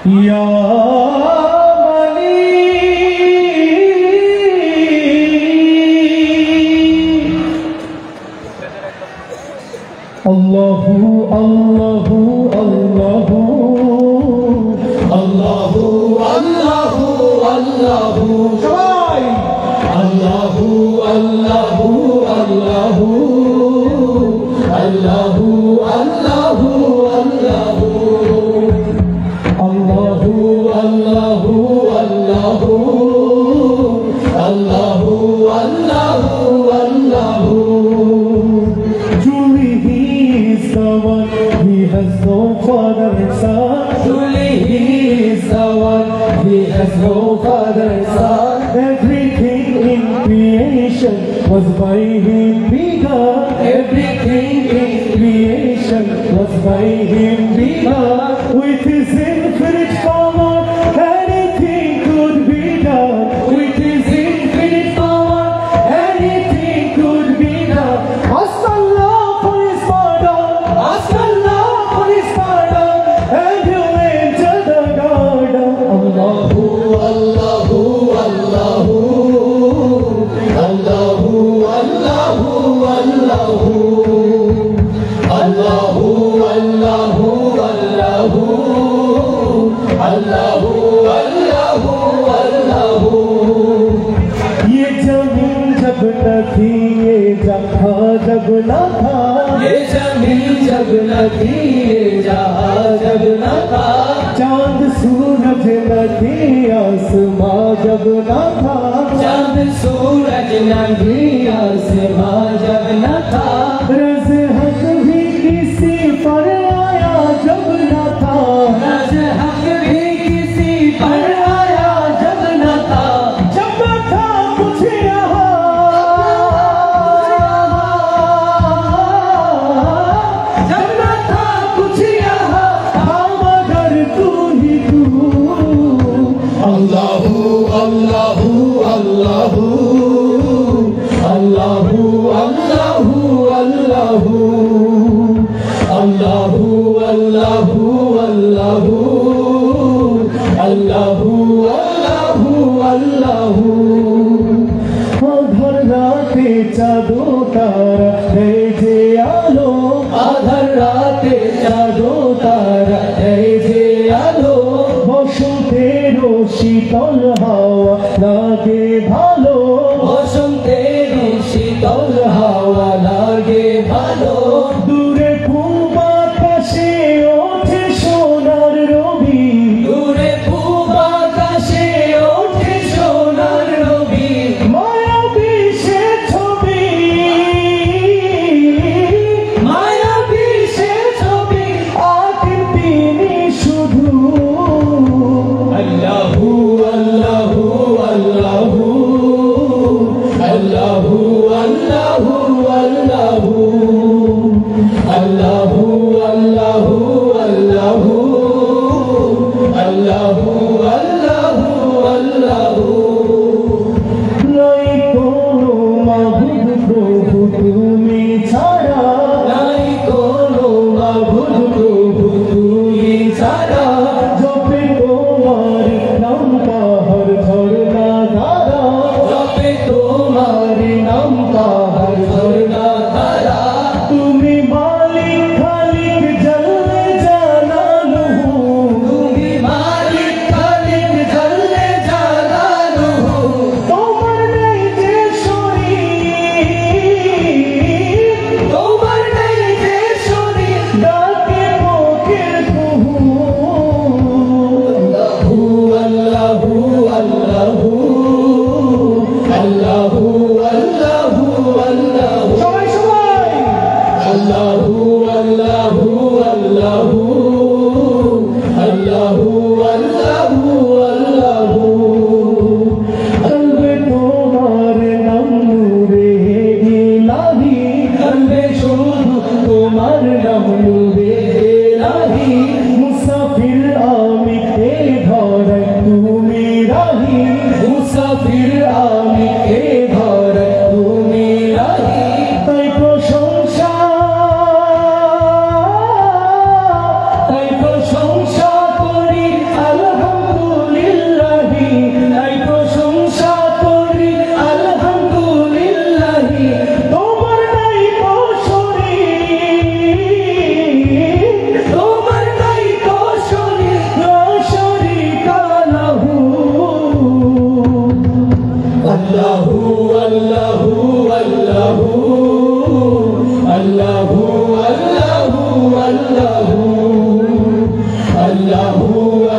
या Allahu Allahu Allahu Allahu Allahu Allahu Shabbai Allahu Allahu Allahu Allahu Allahu Allahu Allahu Allahu Allahu Allahu Allahu Allahu Truly He is the one, He has no father and son. Truly He is the one, He has no father and son. Everything in creation was by Him begun. Everything in creation was by Him begun. With His infinite power, anything could be done. With His infinite power, anything could be done. Ask Allah for His pardon. Ask Allah for His pardon, and you'll enter the garden. Allahu, Allahu, Allahu, Allahu, Allahu, Allahu, Allahu, Allahu, Allahu, Allahu, Allahu, Allahu. ये जमीन जब न थी, ये जहाँ जब न था. ये जमीन जब न थी, ये जहाँ जब न था. चांद सूरज न थी, आसमां जब न था. चांद सूरज न थी, आसमां जब न था. रज़ हक भी किसी पर आया जब न था. रज़ हक भी किसी पर आया जब न था. जब न था कुछ यहाँ, जब न था कुछ यहाँ, था मगर तू ही तू. Allahu, Allahu, Allahu, Allahu, Allahu, Allahu, Allahu, Allahu, Allahu, Allahu, Allahu, Allahu. আধার রাতে চাঁদো তারা এই যে আলো. আধার রাতে চাঁদো তারা এই যে আলো. বসন্তেরও শীতল হাওয়া লাগে ভালো. বসন্তেরও শীতল হাওয়া লাগে ভালো. দূরে পূব আকাশে ওঠে সোনার রবি. দূরে পূব আকাশে ওঠে সোনার রবি. মায়াবী সে ছবি, মায়াবী সে ছবি. আঁকেন তিনি শুধু. Allahu, Allahu, Allahu, Allahu, Allahu, Allahu.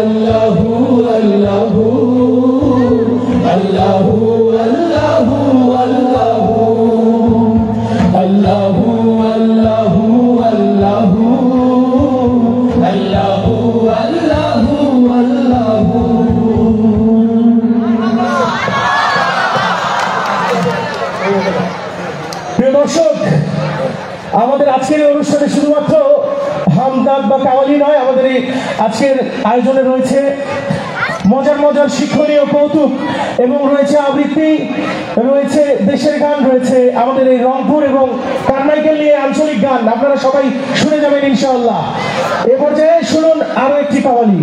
Allahu, Allahu, Allahu, Allahu, Allahu, Allahu, Allahu, Allahu, Allahu, Allahu, Allahu। প্রিয় দর্শক, আমাদের আজকের অনুষ্ঠানে শুধুমাত্র হামদাদ বা কাওয়ালি নয়, আমাদের এই আজকের আয়োজনে রয়েছে মজার মজার শিক্ষণীয় কৌতুক এবং রয়েছে আবৃত্তি, রয়েছে দেশের গান, রয়েছে আমাদের এই রংপুর এবং কারমাইকেল নিয়ে আঞ্চলিক গান। আপনারা সবাই শুনে যাবেন ইনশাআল্লাহ। এ পর্যায়ে শুনুন আরো একটি কাওয়ালি।